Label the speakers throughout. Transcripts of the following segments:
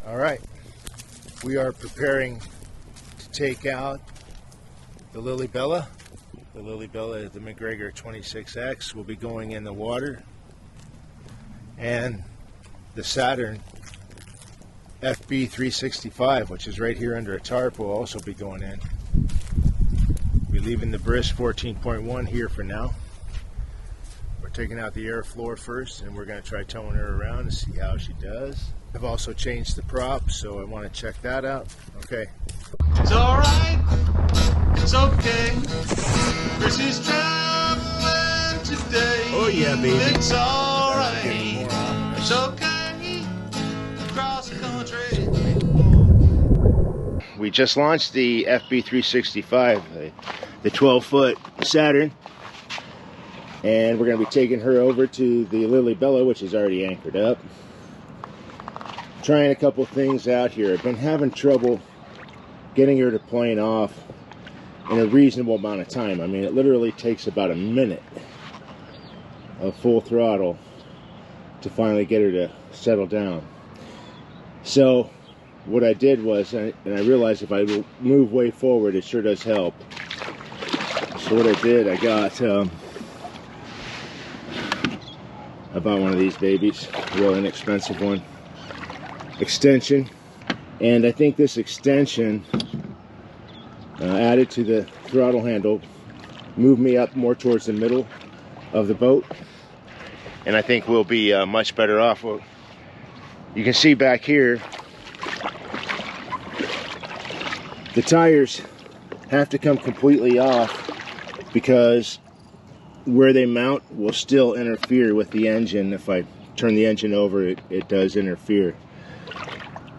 Speaker 1: All right, we are preparing to take out the Lily Bella. The Lily Bella, the Macgregor 26X, will be going in the water, and the Saturn FB365, which is right here under a tarp, will also be going in. We're leaving the Brisk 14.1 here for now. We're taking out the air floor first, and we're going to try towing her around to see how she does. I've also changed the prop, so I want to check that out. Okay.
Speaker 2: It's alright, it's okay. Chris is traveling today.
Speaker 1: Oh yeah, baby.
Speaker 2: It's alright, it's okay. Across the country.
Speaker 1: We just launched the FB365, the 12-foot Saturn, and we're going to be taking her over to the Lily Bella, which is already anchored up. Trying a couple things out here. I've been having trouble getting her to plane off in a reasonable amount of time. I mean, it literally takes about a minute of full throttle to finally get her to settle down. So what I did was, and I realized if I move way forward, it sure does help. So what I did, I got I bought one of these babies, a real inexpensive one, extension, and I think this extension added to the throttle handle moved me up more towards the middle of the boat, and I think we'll be much better off. Well, you can see back here the tires have to come completely off because where they mount will still interfere with the engine. If I turn the engine over, it does interfere.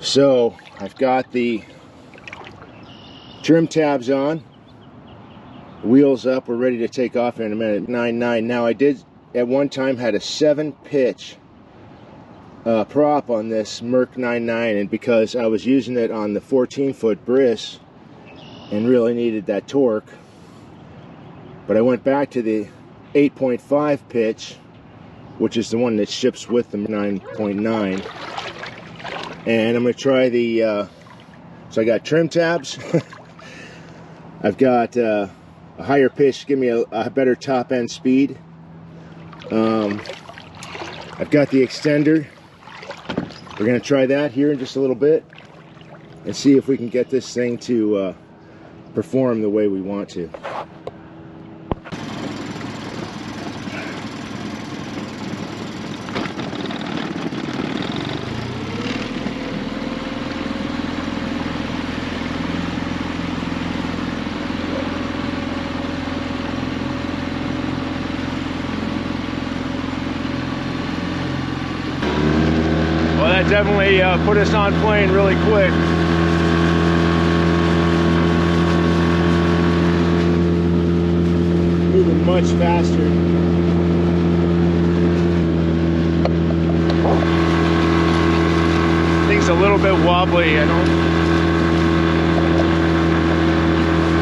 Speaker 1: So I've got the trim tabs on, wheels up, we're ready to take off in a minute. 9.9. Now I did at one time had a 7-pitch prop on this Merc 9.9, and because I was using it on the 14-foot Brisk and really needed that torque, but I went back to the 8.5 pitch, which is the one that ships with the 9.9. And I'm going to try the, so I got trim tabs. I've got a higher pitch to give me a better top end speed. I've got the extender. We're going to try that here in just a little bit and see if we can get this thing to perform the way we want to.
Speaker 3: That definitely put us on plane really quick.
Speaker 1: Moving much faster.
Speaker 3: Thing's a little bit wobbly. I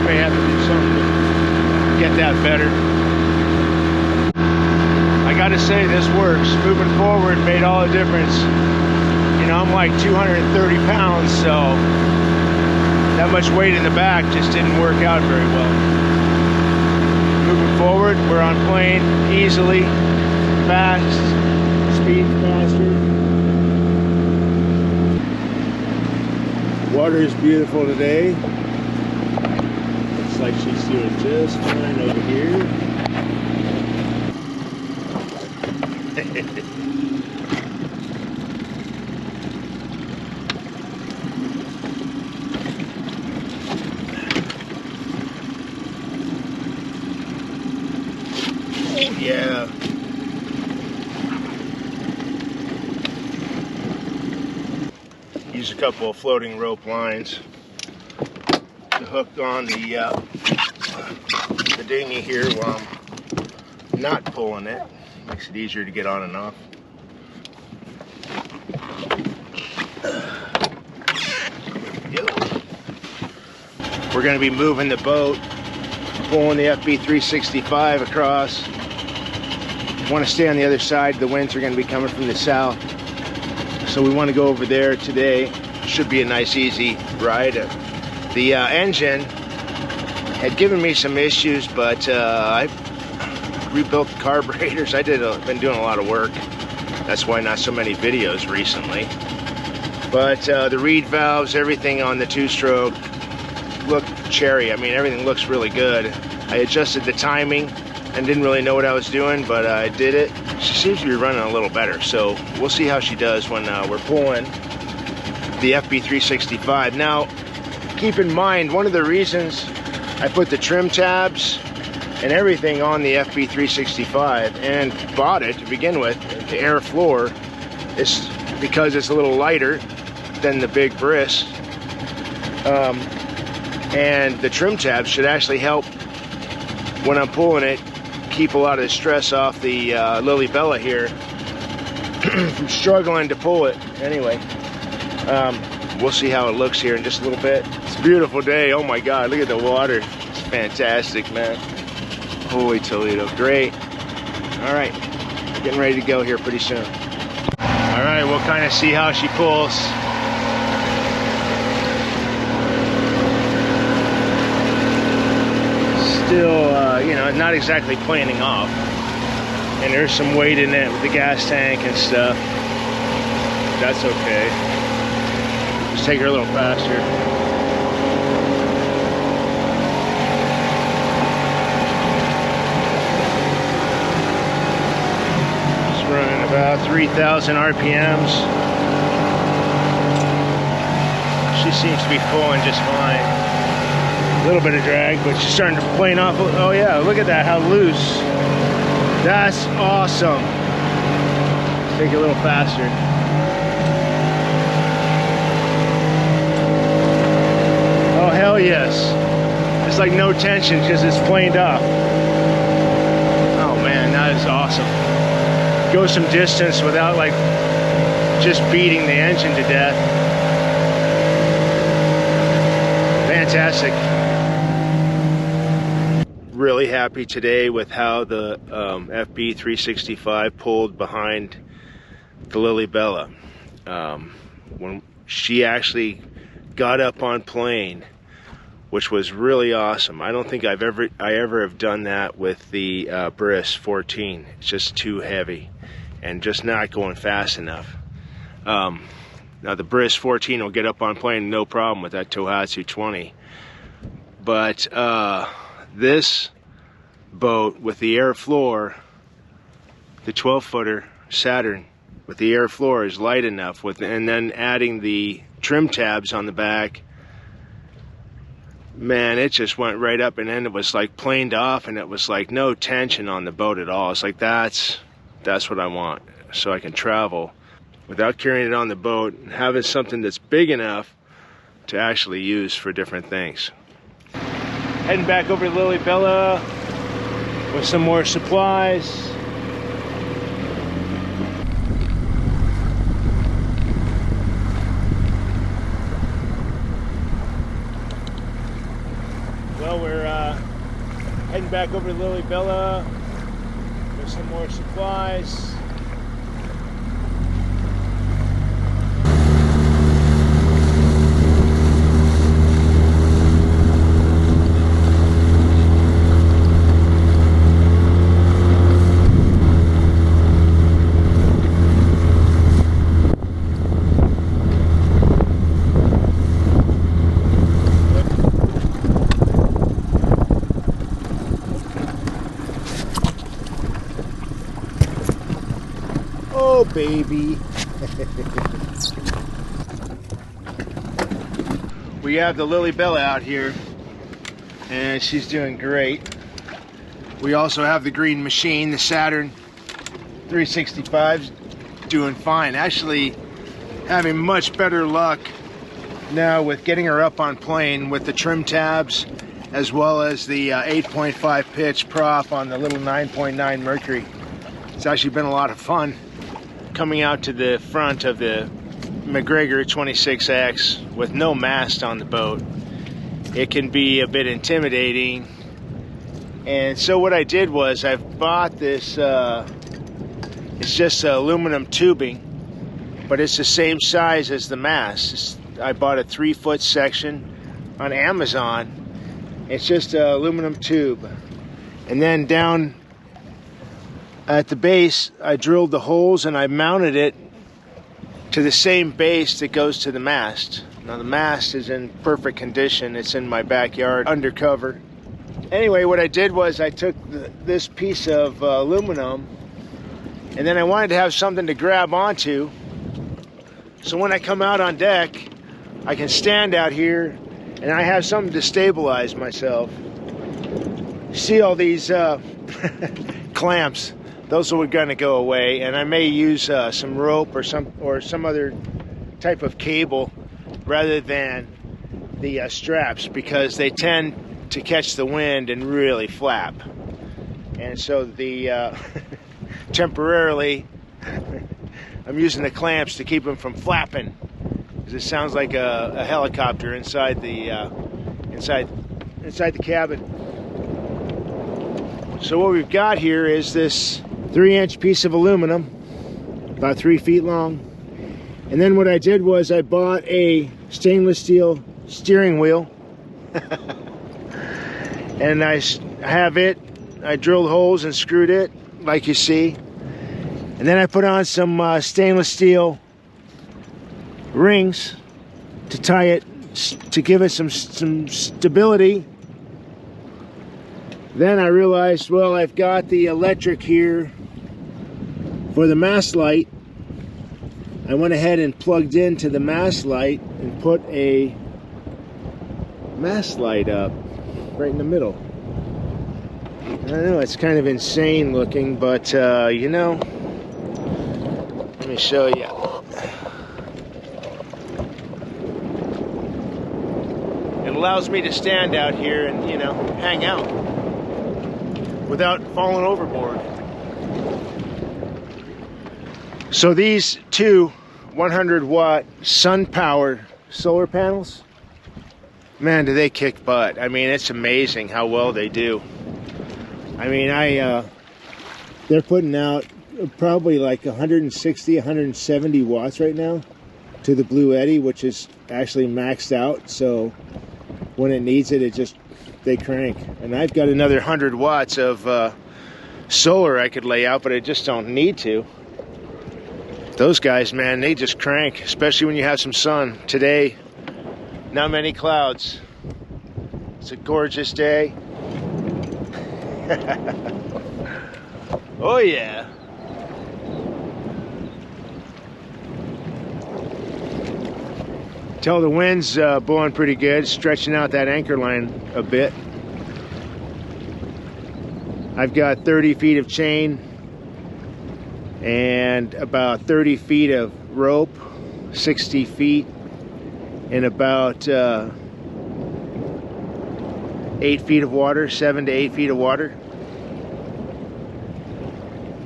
Speaker 3: may have to do something to get that better. I gotta say, this works. Moving forward made all the difference. You know, I'm like 230 pounds, so that much weight in the back just didn't work out very well. Moving forward, we're on plane easily, fast, speed faster.
Speaker 1: Water is beautiful today. Looks like she's doing just fine over here. Yeah. Use a couple of floating rope lines to hook on the dinghy here while I'm not pulling it. Makes it easier to get on and off. We're going to be moving the boat, pulling the FB365 across. Want to stay on the other side. The winds are going to be coming from the south, so we want to go over there today should be a nice, easy ride. The engine had given me some issues, but I rebuilt the carburetors. Been doing a lot of work. That's why not so many videos recently. But the reed valves, everything on the two-stroke look cherry. I mean, everything looks really good. I adjusted the timing and didn't really know what I was doing, but I did it. She seems to be running a little better, so we'll see how she does when we're pulling the FB365. Now, keep in mind, one of the reasons I put the trim tabs and everything on the FB365 and bought it to begin with, the air floor, is because it's a little lighter than the big Briss. And the trim tabs should actually help when I'm pulling it, keep a lot of the stress off the Lily Bella here from struggling to pull it. Anyway, we'll see how it looks here in just a little bit. It's a beautiful day. Oh my God, look at the water. It's fantastic, man. Holy Toledo, great. All right, getting ready to go here pretty soon. All right, we'll kind of see how she pulls. Still, you know, not exactly planing off. And there's some weight in it with the gas tank and stuff. That's okay. Just take her a little faster. Just running about 3,000 RPMs. She seems to be pulling just fine. A little bit of drag, but she's starting to plane off. Oh yeah, look at that, how loose. That's awesome. Take it a little faster. Oh hell yes. It's like no tension because it's planed off. Oh man, that is awesome. Go some distance without like just beating the engine to death. Fantastic. Really happy today with how the FB365 pulled behind the Lily Bella. When she actually got up on plane, which was really awesome. I don't think I ever have done that with the Briss 14. It's just too heavy and just not going fast enough. Now the Briss 14 will get up on plane no problem with that Tohatsu 20, but this boat with the air floor, the 12-footer Saturn with the air floor is light enough and then adding the trim tabs on the back, man, it just went right up, and then it was like planed off, and it was like no tension on the boat at all. It's like that's what I want, so I can travel without carrying it on the boat and having something that's big enough to actually use for different things. Heading back over to Lily Bella with some more supplies. Well, we're heading back over to Lily Bella with some more supplies. Oh, baby. We have the Lily Bella out here, and she's doing great. We also have the green machine, the Saturn 365's doing fine. Actually, having much better luck now with getting her up on plane with the trim tabs, as well as the 8.5 pitch prop on the little 9.9 Mercury. It's actually been a lot of fun coming out to the front of the Macgregor 26X with no mast on the boat. It can be a bit intimidating, and so what I did was I bought this, it's just aluminum tubing, but it's the same size as the mast. It's
Speaker 3: I bought a 3-foot section on Amazon. It's just an aluminum tube. And then down at the base, I drilled the holes and I mounted it to the same base that goes to the mast. Now the mast is in perfect condition. It's in my backyard undercover. Anyway, what I did was I took this piece of aluminum, and then I wanted to have something to grab onto. So when I come out on deck, I can stand out here and I have something to stabilize myself. See all these clamps? Those are going to go away, and I may use some rope or some other type of cable rather than the straps, because they tend to catch the wind and really flap. And so the temporarily I'm using the clamps to keep them from flapping, because it sounds like a helicopter inside the cabin. So what we've got here is this 3-inch piece of aluminum, about 3 feet long. And then what I did was I bought a stainless steel steering wheel. And I have it, I drilled holes and screwed it, like you see. And then I put on some stainless steel rings to tie it, to give it some stability. Then I realized, well, I've got the electric here for the mast light. I went ahead and plugged into the mast light and put a mast light up right in the middle. I know it's kind of insane looking, but you know, let me show you. It allows me to stand out here and, you know, hang out without falling overboard. So these two 100-watt sun-powered solar panels, man, do they kick butt. I mean, it's amazing how well they do. I mean, they're putting out probably like 160, 170 watts right now to the Blue Eddy, which is actually maxed out. So when it needs it, they crank. And I've got another 100 watts of solar I could lay out, but I just don't need to. Those guys, man, they just crank, especially when you have some sun. Today, not many clouds. It's a gorgeous day. Oh yeah. Tell the wind's blowing pretty good, stretching out that anchor line a bit. I've got 30 feet of chain and about 30 feet of rope, 60 feet, and about 8 feet of water, 7 to 8 feet of water.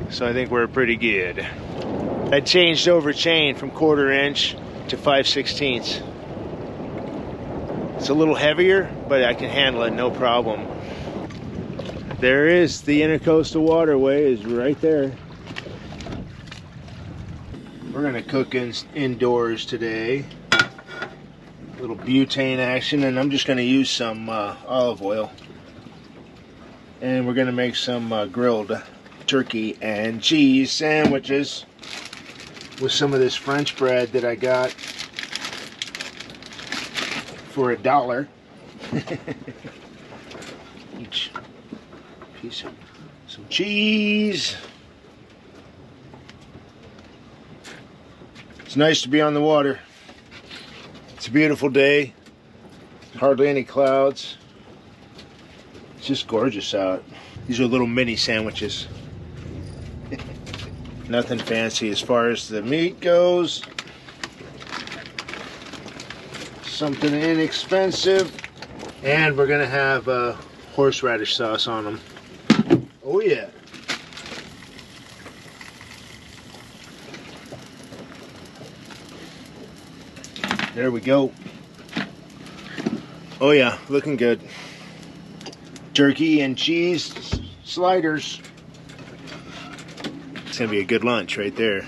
Speaker 3: So I think we're pretty good. I changed over chain from 1/4 inch to 5/16. It's a little heavier, but I can handle it no problem. There is the Intercoastal Waterway, is right there. We're gonna cook indoors today. A little butane action, and I'm just gonna use some olive oil. And we're gonna make some grilled turkey and cheese sandwiches with some of this French bread that I got for $1. Each piece of some cheese. It's nice to be on the water. It's a beautiful day. Hardly any clouds. It's just gorgeous out. These are little mini sandwiches. Nothing fancy as far as the meat goes. Something inexpensive. And we're gonna have horseradish sauce on them. Oh yeah. There we go. Oh yeah, looking good. Turkey and cheese sliders. It's gonna be a good lunch right there.